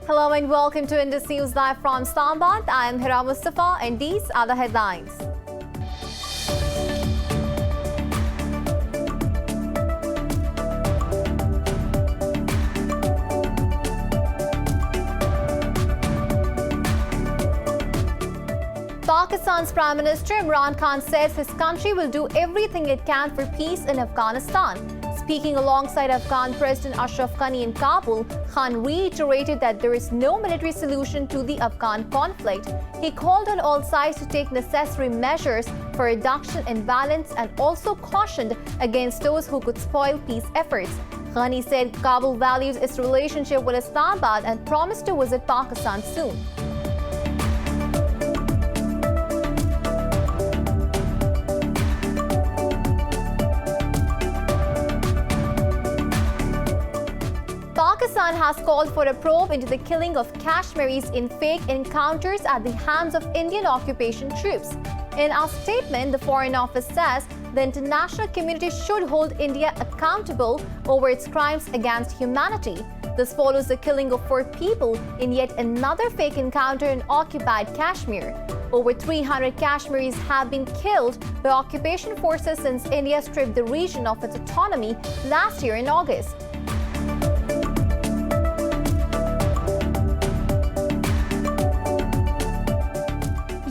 Hello and welcome to Indus News Live from Islamabad. I am Hira Mustafa and these are the headlines. Pakistan's Prime Minister Imran Khan says his country will do everything it can for peace in Afghanistan. Speaking alongside Afghan President Ashraf Ghani in Kabul, Khan reiterated that there is no military solution to the Afghan conflict. He called on all sides to take necessary measures for reduction in violence and also cautioned against those who could spoil peace efforts. Ghani said Kabul values its relationship with Islamabad and promised to visit Pakistan soon. Pakistan has called for a probe into the killing of Kashmiris in fake encounters at the hands of Indian occupation troops. In a statement, the Foreign Office says the international community should hold India accountable over its crimes against humanity. This follows the killing of 4 people in yet another fake encounter in occupied Kashmir. Over 300 Kashmiris have been killed by occupation forces since India stripped the region of its autonomy last year in August.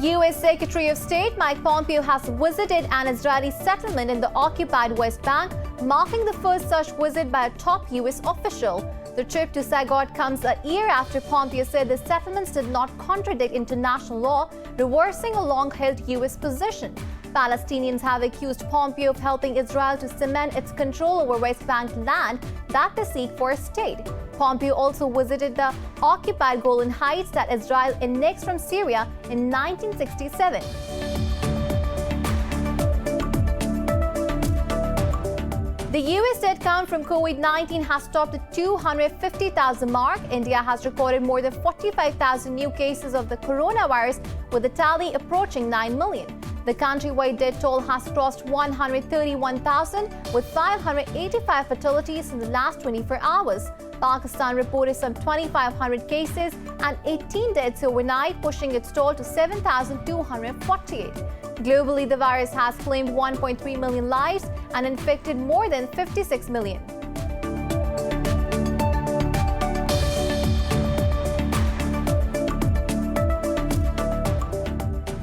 U.S. Secretary of State Mike Pompeo has visited an Israeli settlement in the occupied West Bank, marking the first such visit by a top U.S. official. The trip to Sagot comes a year after Pompeo said the settlements did not contradict international law, reversing a long-held U.S. position. Palestinians have accused Pompeo of helping Israel to cement its control over West Bank land that they seek for a state. Pompeo also visited the occupied Golan Heights that Israel annexed from Syria in 1967. The U.S. death count from COVID-19 has topped the 250,000 mark. India has recorded more than 45,000 new cases of the coronavirus, with the tally approaching 9 million. The countrywide death toll has crossed 131,000, with 585 fatalities in the last 24 hours. Pakistan reported some 2,500 cases and 18 deaths overnight, pushing its toll to 7,248. Globally, the virus has claimed 1.3 million lives and infected more than 56 million.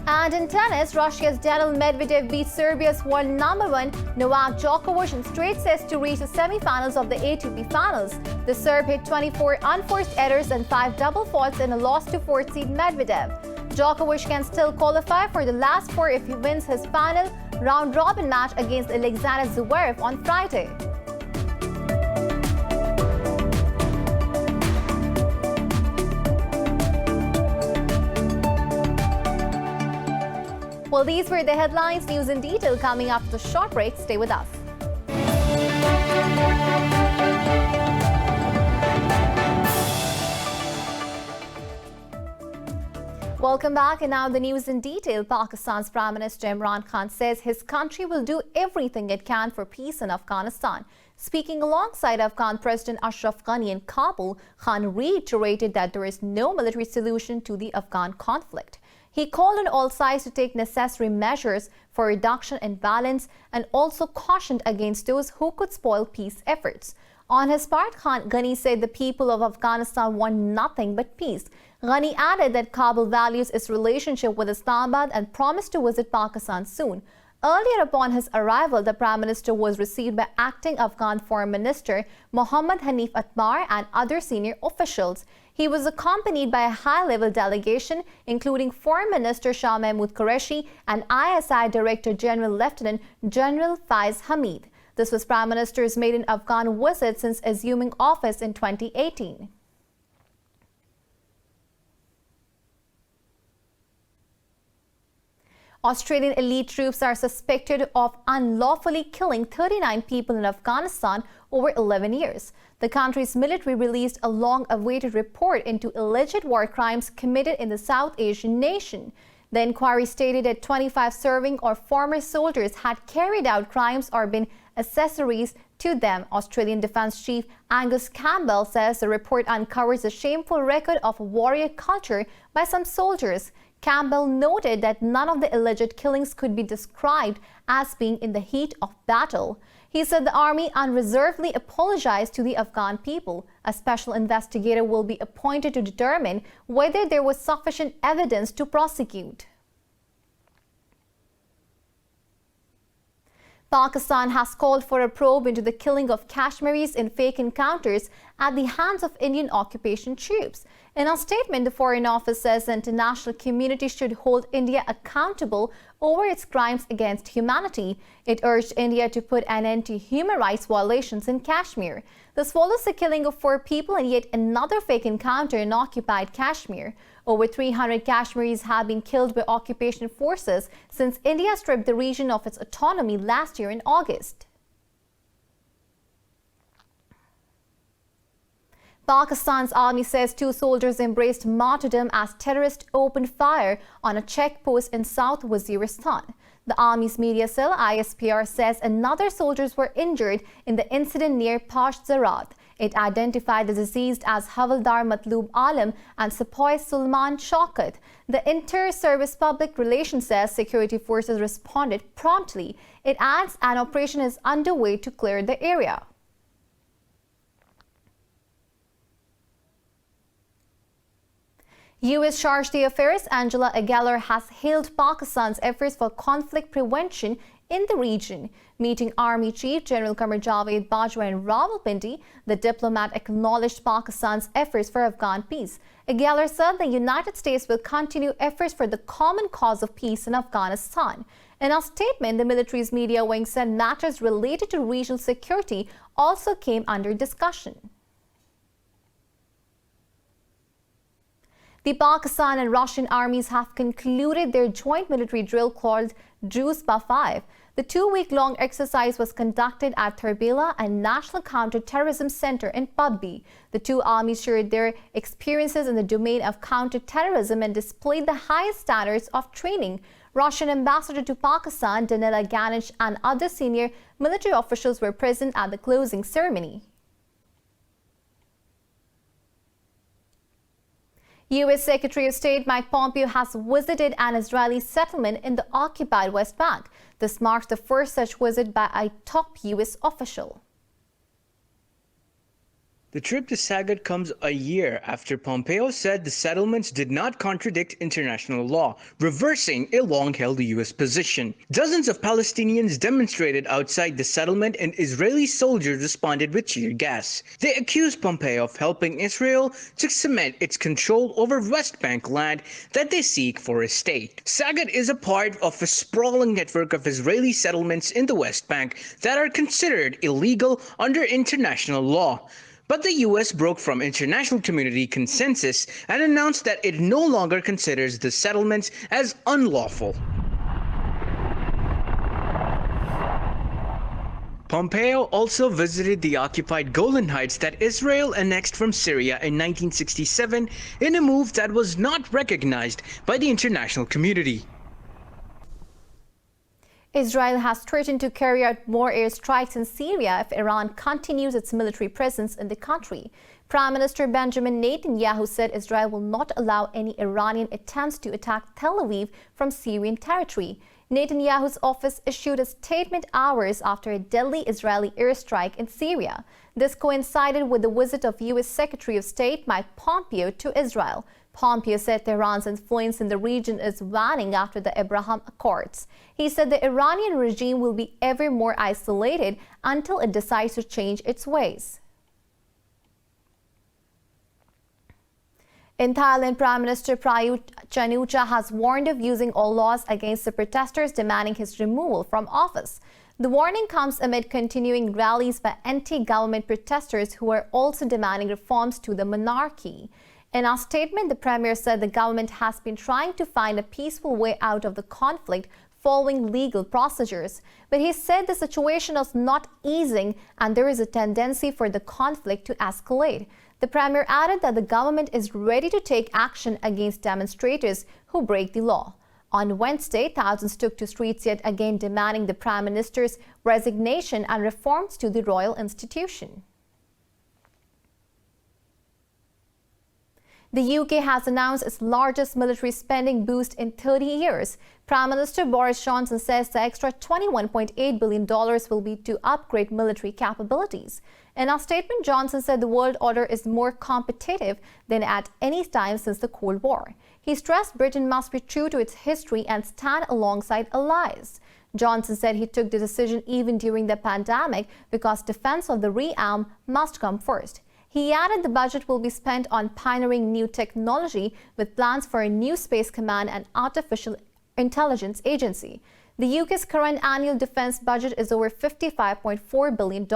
And in tennis, Russia's Daniil Medvedev beat Serbia's world #1 Novak Djokovic in straight sets to reach the semi-finals of the ATP finals. The Serb hit 24 unforced errors and 5 double faults in a loss to 4th seed Medvedev. Djokovic can still qualify for the last 4 if he wins his final round-robin match against Alexander Zverev on Friday. Well, these were the headlines. News in detail coming after the short break. Stay with us. Welcome back, and now the news in detail. Pakistan's Prime Minister Imran Khan says his country will do everything it can for peace in Afghanistan. Speaking alongside Afghan President Ashraf Ghani in Kabul, Khan reiterated that there is no military solution to the Afghan conflict. He called on all sides to take necessary measures for reduction in violence and also cautioned against those who could spoil peace efforts. On his part, Ghani said the people of Afghanistan want nothing but peace. Ghani added that Kabul values its relationship with Islamabad and promised to visit Pakistan soon. Earlier upon his arrival, the Prime Minister was received by acting Afghan Foreign Minister Mohammad Hanif Atmar and other senior officials. He was accompanied by a high-level delegation, including Foreign Minister Shah Mahmood Qureshi and ISI Director General Lieutenant General Faiz Hamid. This was Prime Minister's maiden Afghan visit since assuming office in 2018. Australian elite troops are suspected of unlawfully killing 39 people in Afghanistan over 11 years. The country's military released a long-awaited report into alleged war crimes committed in the South Asian nation. The inquiry stated that 25 serving or former soldiers had carried out crimes or been accessories to them. Australian Defence Chief Angus Campbell says the report uncovers a shameful record of warrior culture by some soldiers. Campbell noted that none of the alleged killings could be described as being in the heat of battle. He said the army unreservedly apologized to the Afghan people. A special investigator will be appointed to determine whether there was sufficient evidence to prosecute. Pakistan has called for a probe into the killing of Kashmiris in fake encounters at the hands of Indian occupation troops. In a statement, the Foreign Office says the international community should hold India accountable over its crimes against humanity. It urged India to put an end to human rights violations in Kashmir. This follows the killing of 4 people in yet another fake encounter in occupied Kashmir. Over 300 Kashmiris have been killed by occupation forces since India stripped the region of its autonomy last year in August. Pakistan's army says 2 soldiers embraced martyrdom as terrorists opened fire on a checkpost in South Waziristan. The army's media cell, ISPR, says another soldiers were injured in the incident near Pash Zarat. It identified the deceased as Havildar Matloob Alam and Sepoy Sulman Shaukat. The Inter-Service Public Relations says security forces responded promptly. It adds an operation is underway to clear the area. U.S. Chargé d'Affaires Angela Aguilar has hailed Pakistan's efforts for conflict prevention in the region. Meeting Army Chief General Qamar Javed Bajwa in Rawalpindi, the diplomat acknowledged Pakistan's efforts for Afghan peace. Aguilar said the United States will continue efforts for the common cause of peace in Afghanistan. In a statement, the military's media wing said matters related to regional security also came under discussion. The Pakistan and Russian armies have concluded their joint military drill called Druzhba 5. The 2-week-long exercise was conducted at Terbila and National Counter-Terrorism Center in Pabbi. The 2 armies shared their experiences in the domain of counter-terrorism and displayed the highest standards of training. Russian ambassador to Pakistan, Danila Ganish, and other senior military officials were present at the closing ceremony. U.S. Secretary of State Mike Pompeo has visited an Israeli settlement in the occupied West Bank. This marks the first such visit by a top U.S. official. The trip to Sagat comes a year after Pompeo said the settlements did not contradict international law, reversing a long-held U.S. position. Dozens of Palestinians demonstrated outside the settlement and Israeli soldiers responded with tear gas. They accused Pompeo of helping Israel to cement its control over West Bank land that they seek for a state. Sagat is a part of a sprawling network of Israeli settlements in the West Bank that are considered illegal under international law. But the U.S. broke from international community consensus and announced that it no longer considers the settlements as unlawful. Pompeo also visited the occupied Golan Heights that Israel annexed from Syria in 1967 in a move that was not recognized by the international community. Israel has threatened to carry out more airstrikes in Syria if Iran continues its military presence in the country. Prime Minister Benjamin Netanyahu said Israel will not allow any Iranian attempts to attack Tel Aviv from Syrian territory. Netanyahu's office issued a statement hours after a deadly Israeli airstrike in Syria. This coincided with the visit of U.S. Secretary of State Mike Pompeo to Israel. Pompeo said Tehran's influence in the region is waning after the Abraham Accords. He said the Iranian regime will be ever more isolated until it decides to change its ways. In Thailand, Prime Minister Prayut Chan-o-cha has warned of using all laws against the protesters demanding his removal from office. The warning comes amid continuing rallies by anti-government protesters who are also demanding reforms to the monarchy. In a statement, the Premier said the government has been trying to find a peaceful way out of the conflict following legal procedures. But he said the situation is not easing and there is a tendency for the conflict to escalate. The Premier added that the government is ready to take action against demonstrators who break the law. On Wednesday, thousands took to streets yet again demanding the Prime Minister's resignation and reforms to the royal institution. The UK has announced its largest military spending boost in 30 years. Prime Minister Boris Johnson says the extra $21.8 billion will be to upgrade military capabilities. In a statement, Johnson said the world order is more competitive than at any time since the Cold War. He stressed Britain must be true to its history and stand alongside allies. Johnson said he took the decision even during the pandemic because defense of the realm must come first. He added the budget will be spent on pioneering new technology with plans for a new space command and artificial intelligence agency. The UK's current annual defense budget is over $55.4 billion.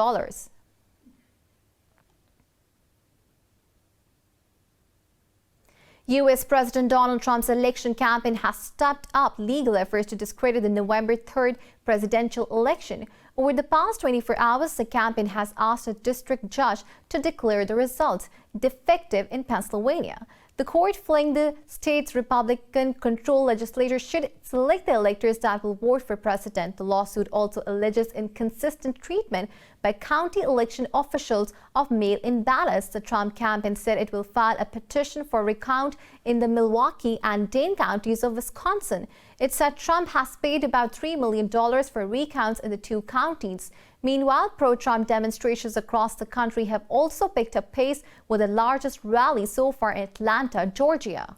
U.S. President Donald Trump's election campaign has stepped up legal efforts to discredit the November 3rd presidential election. Over the past 24 hours, the campaign has asked a district judge to declare the results defective in Pennsylvania. The court feeling the state's Republican-controlled legislators should select the electors that will vote for president. The lawsuit also alleges inconsistent treatment by county election officials of mail-in ballots. The Trump campaign said it will file a petition for recount in the Milwaukee and Dane counties of Wisconsin. It said Trump has paid about $3 million for recounts in the two counties. Meanwhile, pro-Trump demonstrations across the country have also picked up pace, with the largest rally so far in Atlanta, Georgia.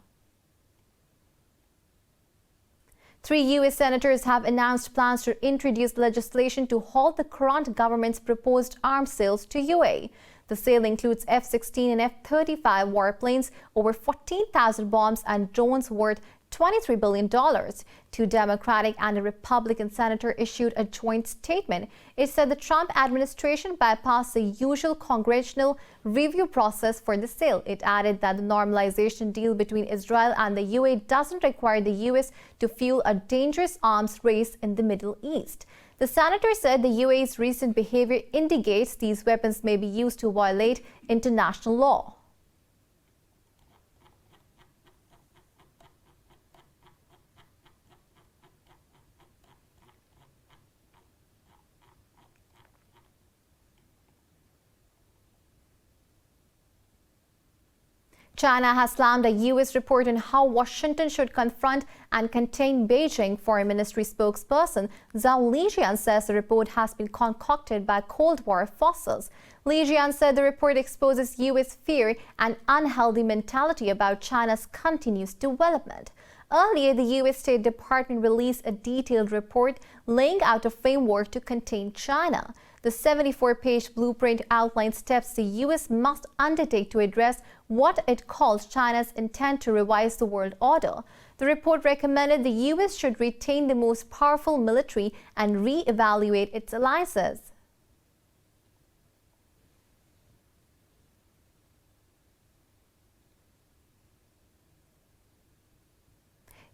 3 U.S. senators have announced plans to introduce legislation to halt the current government's proposed arms sales to UAE. The sale includes F-16 and F-35 warplanes, over 14,000 bombs and drones worth $23 billion. Two Democratic and a Republican senator issued a joint statement. It said the Trump administration bypassed the usual congressional review process for the sale. It added that the normalization deal between Israel and the UAE doesn't require the U.S. to fuel a dangerous arms race in the Middle East. The senator said the UAE's recent behavior indicates these weapons may be used to violate international law. China has slammed a U.S. report on how Washington should confront and contain Beijing. Foreign Ministry spokesperson Zhao Lijian says the report has been concocted by Cold War forces. Lijian said the report exposes U.S. fear and unhealthy mentality about China's continuous development. Earlier, the U.S. State Department released a detailed report laying out a framework to contain China. The 74-page blueprint outlines steps the U.S. must undertake to address what it calls China's intent to revise the world order. The report recommended the U.S. should retain the most powerful military and re-evaluate its alliances.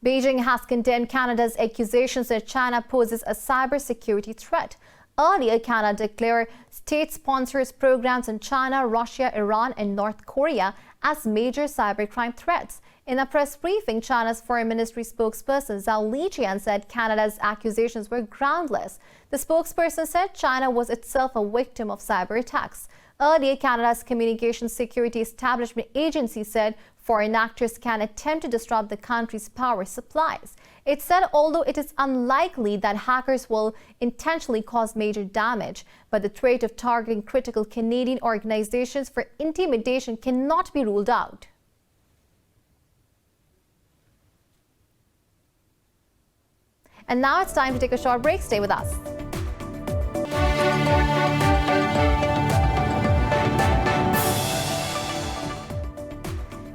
Beijing has condemned Canada's accusations that China poses a cybersecurity threat. Earlier, Canada declared state-sponsored programs in China, Russia, Iran, and North Korea as major cybercrime threats. In a press briefing, China's Foreign Ministry spokesperson Zhao Lijian said Canada's accusations were groundless. The spokesperson said China was itself a victim of cyber attacks. Earlier, Canada's Communications Security Establishment Agency said foreign actors can attempt to disrupt the country's power supplies. It said although it is unlikely that hackers will intentionally cause major damage, but the threat of targeting critical Canadian organizations for intimidation cannot be ruled out. And now it's time to take a short break. Stay with us.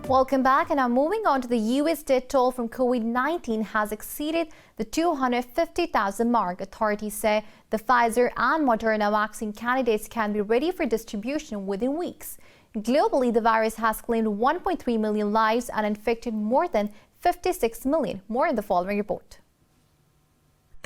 Welcome back, and now moving on to the U.S. death toll from COVID-19 has exceeded the 250,000 mark. Authorities say the Pfizer and Moderna vaccine candidates can be ready for distribution within weeks. Globally, the virus has claimed 1.3 million lives and infected more than 56 million. More in the following report.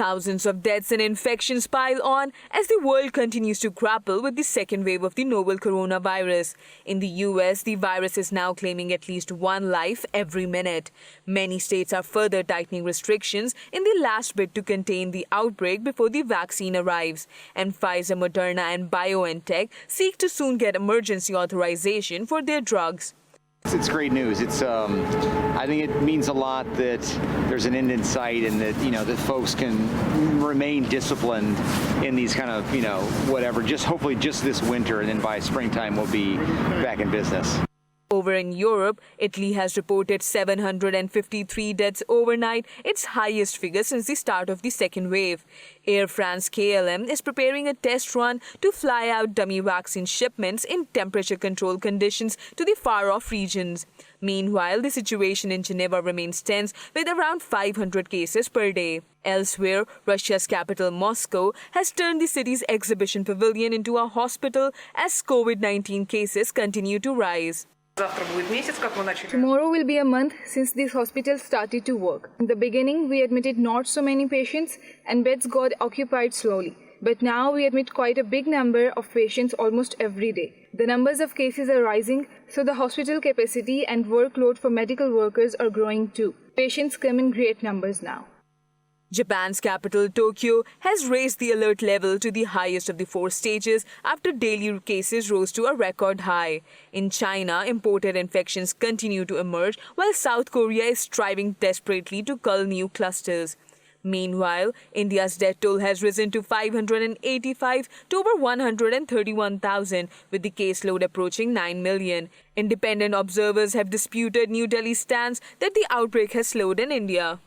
Thousands of deaths and infections pile on as the world continues to grapple with the second wave of the novel coronavirus. In the US, the virus is now claiming at least one life every minute. Many states are further tightening restrictions in the last bit to contain the outbreak before the vaccine arrives. And Pfizer, Moderna and BioNTech seek to soon get emergency authorization for their drugs. It's great news. I think it means a lot that there's an end in sight, and that that folks can remain disciplined in these kind of whatever. Hopefully just this winter, and then by springtime we'll be back in business. Over in Europe, Italy has reported 753 deaths overnight, its highest figure since the start of the second wave. Air France-KLM is preparing a test run to fly out dummy vaccine shipments in temperature-controlled conditions to the far-off regions. Meanwhile, the situation in Geneva remains tense with around 500 cases per day. Elsewhere, Russia's capital Moscow has turned the city's exhibition pavilion into a hospital as COVID-19 cases continue to rise. Tomorrow will be a month since this hospital started to work. In the beginning, we admitted not so many patients and beds got occupied slowly. But now we admit quite a big number of patients almost every day. The numbers of cases are rising, so the hospital capacity and workload for medical workers are growing too. Patients come in great numbers now. Japan's capital, Tokyo, has raised the alert level to the highest of the 4 stages after daily cases rose to a record high. In China, imported infections continue to emerge, while South Korea is striving desperately to cull new clusters. Meanwhile, India's death toll has risen to 585 to over 131,000, with the caseload approaching 9 million. Independent observers have disputed New Delhi's stance that the outbreak has slowed in India.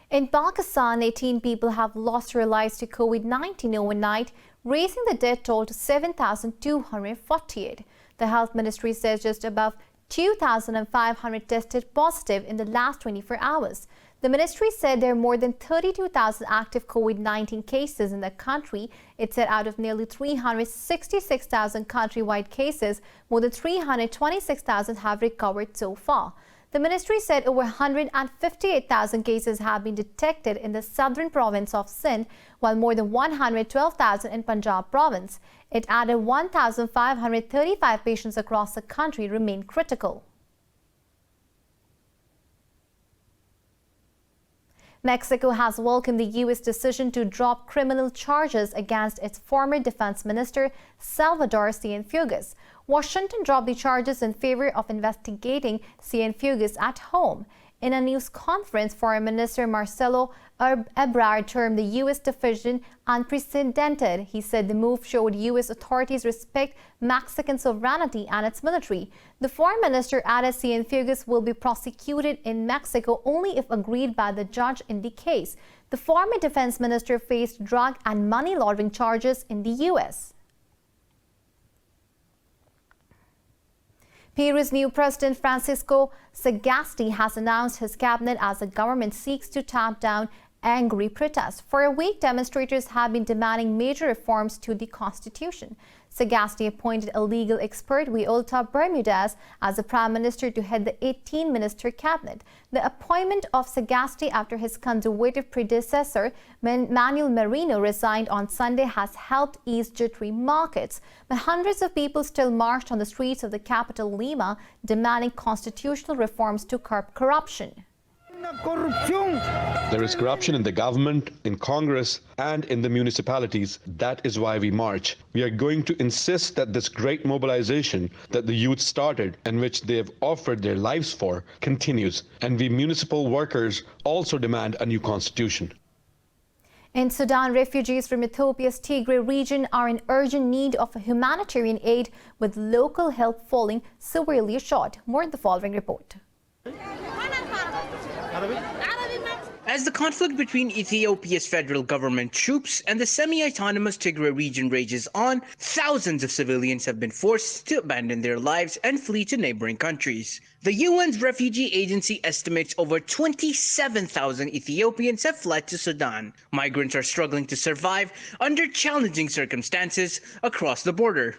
In Pakistan, 18 people have lost their lives to COVID-19 overnight, raising the death toll to 7,248. The Health Ministry says just above 2,500 tested positive in the last 24 hours. The ministry said there are more than 32,000 active COVID-19 cases in the country. It said out of nearly 366,000 countrywide cases, more than 326,000 have recovered so far. The ministry said over 158,000 cases have been detected in the southern province of Sindh, while more than 112,000 in Punjab province. It added 1,535 patients across the country remain critical. Mexico has welcomed the U.S. decision to drop criminal charges against its former defense minister, Salvador Cienfuegos. Washington dropped the charges in favor of investigating Cienfuegos at home. In a news conference, Foreign Minister Marcelo Ebrard termed the U.S. decision unprecedented. He said the move showed U.S. authorities respect Mexican sovereignty and its military. The Foreign Minister added Cienfuegos will be prosecuted in Mexico only if agreed by the judge in the case. The former defense minister faced drug and money laundering charges in the U.S. Peru's new president, Francisco Sagasti, has announced his cabinet as the government seeks to tamp down angry protests. For a week, demonstrators have been demanding major reforms to the constitution. Sagasti appointed a legal expert, Violeta Bermudez, as the prime minister to head the 18-minister cabinet. The appointment of Sagasti after his conservative predecessor, Manuel Merino, resigned on Sunday has helped ease jittery markets. But hundreds of people still marched on the streets of the capital, Lima, demanding constitutional reforms to curb corruption. There is corruption in the government, in Congress, and in the municipalities. That is why we march. We are going to insist that this great mobilization that the youth started and which they have offered their lives for continues. And we municipal workers also demand a new constitution. In Sudan, refugees from Ethiopia's Tigray region are in urgent need of humanitarian aid, with local help falling severely short. More in the following report. As the conflict between Ethiopia's federal government troops and the semi-autonomous Tigray region rages on, thousands of civilians have been forced to abandon their lives and flee to neighboring countries. The UN's refugee agency estimates over 27,000 Ethiopians have fled to Sudan. Migrants are struggling to survive under challenging circumstances across the border.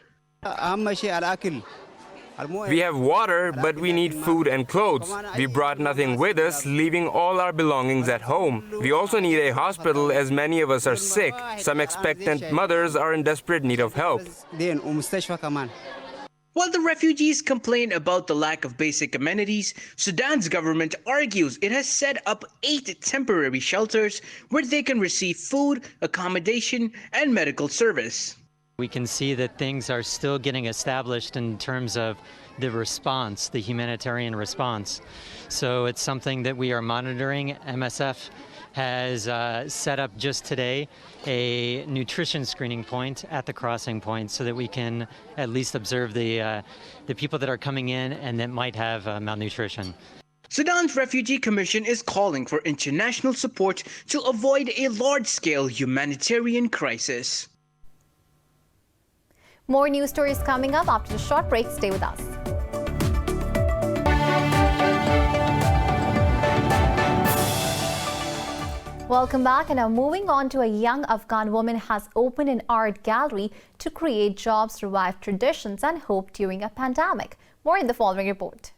We have water, but we need food and clothes. We brought nothing with us, leaving all our belongings at home. We also need a hospital as many of us are sick. Some expectant mothers are in desperate need of help. While the refugees complain about the lack of basic amenities, Sudan's government argues it has set up 8 temporary shelters where they can receive food, accommodation, and medical service. We can see that things are still getting established in terms of the response, the humanitarian response. So it's something that we are monitoring. MSF has set up just today a nutrition screening point at the crossing point so that we can at least observe the people that are coming in and that might have malnutrition. Sudan's Refugee Commission is calling for international support to avoid a large-scale humanitarian crisis. More news stories coming up after the short break. Stay with us. Welcome back, and now moving on to a young Afghan woman has opened an art gallery to create jobs, revive traditions and hope during a pandemic. More in the following report.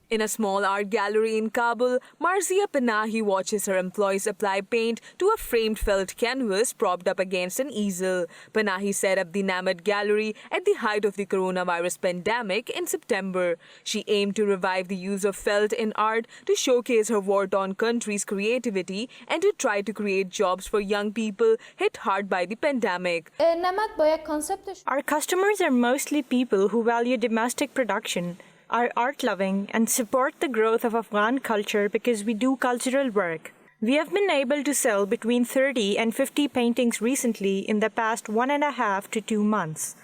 In a small art gallery in Kabul, Marzia Panahi watches her employees apply paint to a framed felt canvas propped up against an easel. Panahi set up the Namad Gallery at the height of the coronavirus pandemic in September. She aimed to revive the use of felt in art to showcase her war-torn country's creativity and to try to create jobs for young people hit hard by the pandemic. Our customers are mostly people who value domestic production, are art-loving, and support the growth of Afghan culture because we do cultural work. We have been able to sell between 30 and 50 paintings recently in the past 1.5 to 2 months.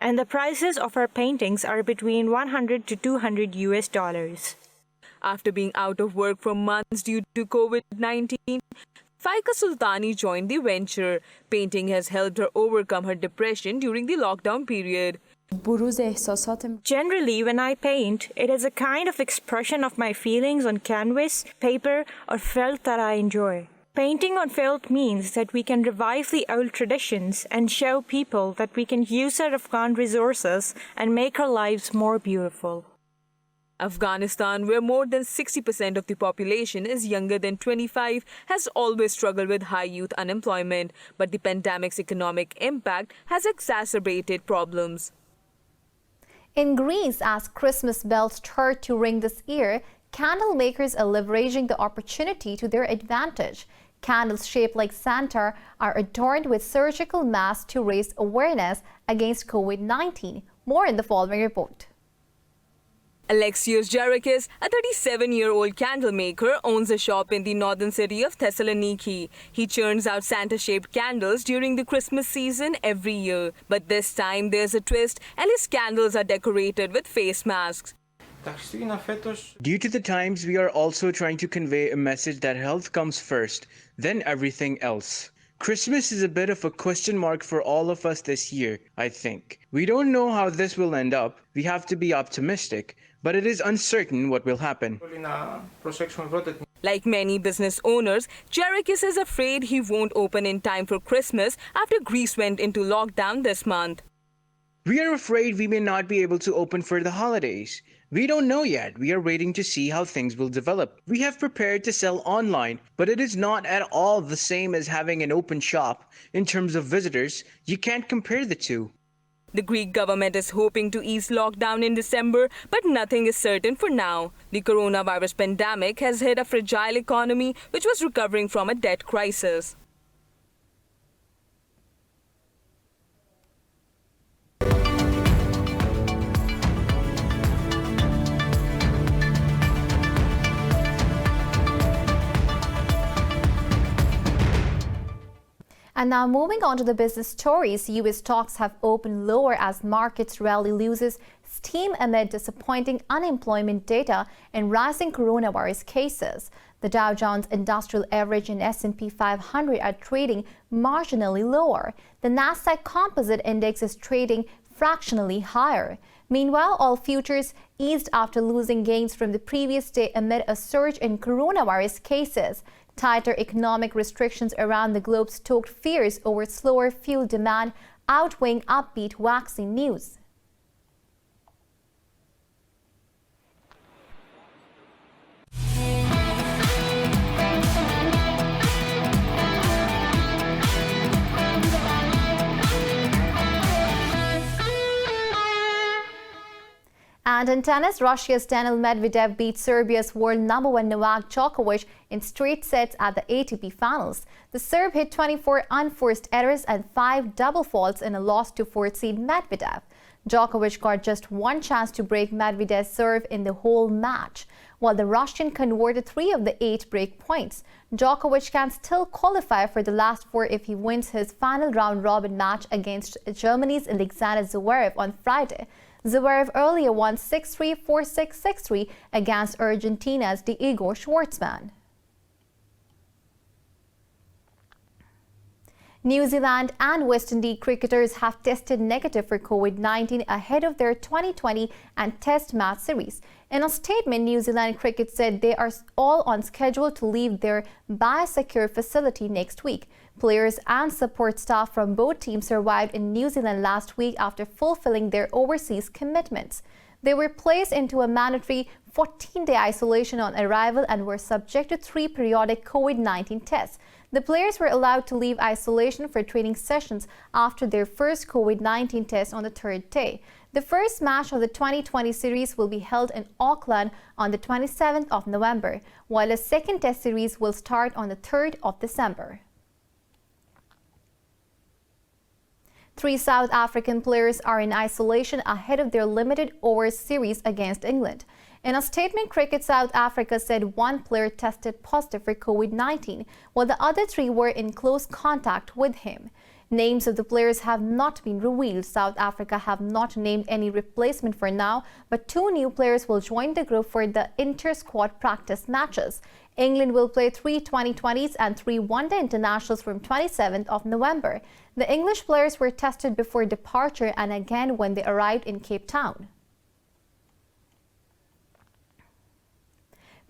And the prices of our paintings are between $100 to $200 US. After being out of work for months due to COVID-19, Faika Sultani joined the venture. Painting has helped her overcome her depression during the lockdown period. Generally, when I paint, it is a kind of expression of my feelings on canvas, paper, or felt that I enjoy. Painting on felt means that we can revive the old traditions and show people that we can use our Afghan resources and make our lives more beautiful. Afghanistan, where more than 60% of the population is younger than 25, has always struggled with high youth unemployment, but the pandemic's economic impact has exacerbated problems. In Greece, as Christmas bells start to ring this year, candle makers are leveraging the opportunity to their advantage. Candles shaped like Santa are adorned with surgical masks to raise awareness against COVID-19. More in the following report. Alexios Gerakis, a 37-year-old candle maker, owns a shop in the northern city of Thessaloniki. He churns out Santa-shaped candles during the Christmas season every year. But this time there's a twist, and his candles are decorated with face masks. Due to the times, we are also trying to convey a message that health comes first, then everything else. Christmas is a bit of a question mark for all of us this year, I think. We don't know how this will end up. We have to be optimistic, but it is uncertain what will happen. Like many business owners, Gerakis is afraid he won't open in time for Christmas after Greece went into lockdown this month. We are afraid we may not be able to open for the holidays. We don't know yet. We are waiting to see how things will develop. We have prepared to sell online, but it is not at all the same as having an open shop. In terms of visitors, you can't compare the two. The Greek government is hoping to ease lockdown in December, but nothing is certain for now. The coronavirus pandemic has hit a fragile economy which was recovering from a debt crisis. And now moving on to the business stories, U.S. stocks have opened lower as markets rally loses steam amid disappointing unemployment data and rising coronavirus cases. The Dow Jones Industrial Average and S&P 500 are trading marginally lower. The Nasdaq Composite Index is trading fractionally higher. Meanwhile, all futures eased after losing gains from the previous day amid a surge in coronavirus cases. Tighter economic restrictions around the globe stoked fears over slower fuel demand, outweighing upbeat vaccine news. And in tennis, Russia's Daniil Medvedev beat Serbia's world number one Novak Djokovic in straight sets at the ATP finals. The Serb hit 24 unforced errors and 5 double faults in a loss to fourth seed Medvedev. Djokovic got just one chance to break Medvedev's serve in the whole match, while the Russian converted 3 of the 8 break points. Djokovic can still qualify for the last 4 if he wins his final round-robin match against Germany's Alexander Zverev on Friday. Zverev earlier won 6-3, 4-6, 6-3 against Argentina's Diego Schwartzman. New Zealand and West Indies cricketers have tested negative for COVID-19 ahead of their 2020 and Test match series. In a statement, New Zealand Cricket said they are all on schedule to leave their biosecure facility next week. Players and support staff from both teams arrived in New Zealand last week after fulfilling their overseas commitments. They were placed into a mandatory 14-day isolation on arrival and were subject to 3 periodic COVID-19 tests. The players were allowed to leave isolation for training sessions after their first COVID-19 test on the 3rd day. The first match of the 2020 series will be held in Auckland on the 27th of November, while a second test series will start on the 3rd of December. 3 South African players are in isolation ahead of their limited overs series against England. In a statement, Cricket South Africa said 1 player tested positive for COVID-19, while the other 3 were in close contact with him. Names of the players have not been revealed. South Africa have not named any replacement for now, but 2 new players will join the group for the inter-squad practice matches. England will play 3 2020s and 3 one-day internationals from 27th of November. The English players were tested before departure and again when they arrived in Cape Town.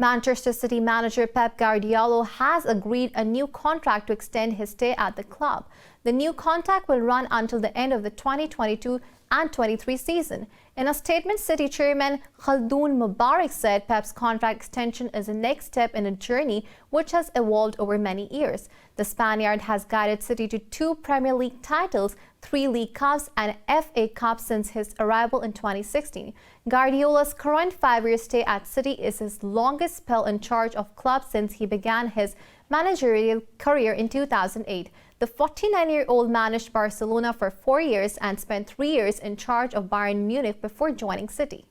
Manchester City manager Pep Guardiola has agreed a new contract to extend his stay at the club. The new contract will run until the end of the 2022 and 23 season. In a statement, City chairman Khaldoon Mubarak said Pep's contract extension is the next step in a journey which has evolved over many years. The Spaniard has guided City to 2 Premier League titles, 3 League Cups and FA Cup since his arrival in 2016. Guardiola's current 5-year stay at City is his longest spell in charge of club since he began his managerial career in 2008. The 49-year-old managed Barcelona for 4 years and spent 3 years in charge of Bayern Munich before joining City.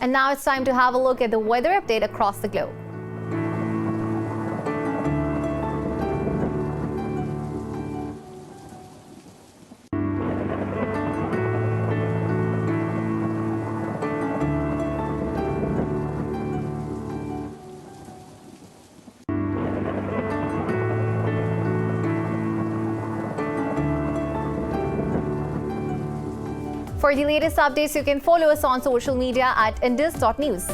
And now it's time to have a look at the weather update across the globe. For the latest updates, you can follow us on social media at indus.news.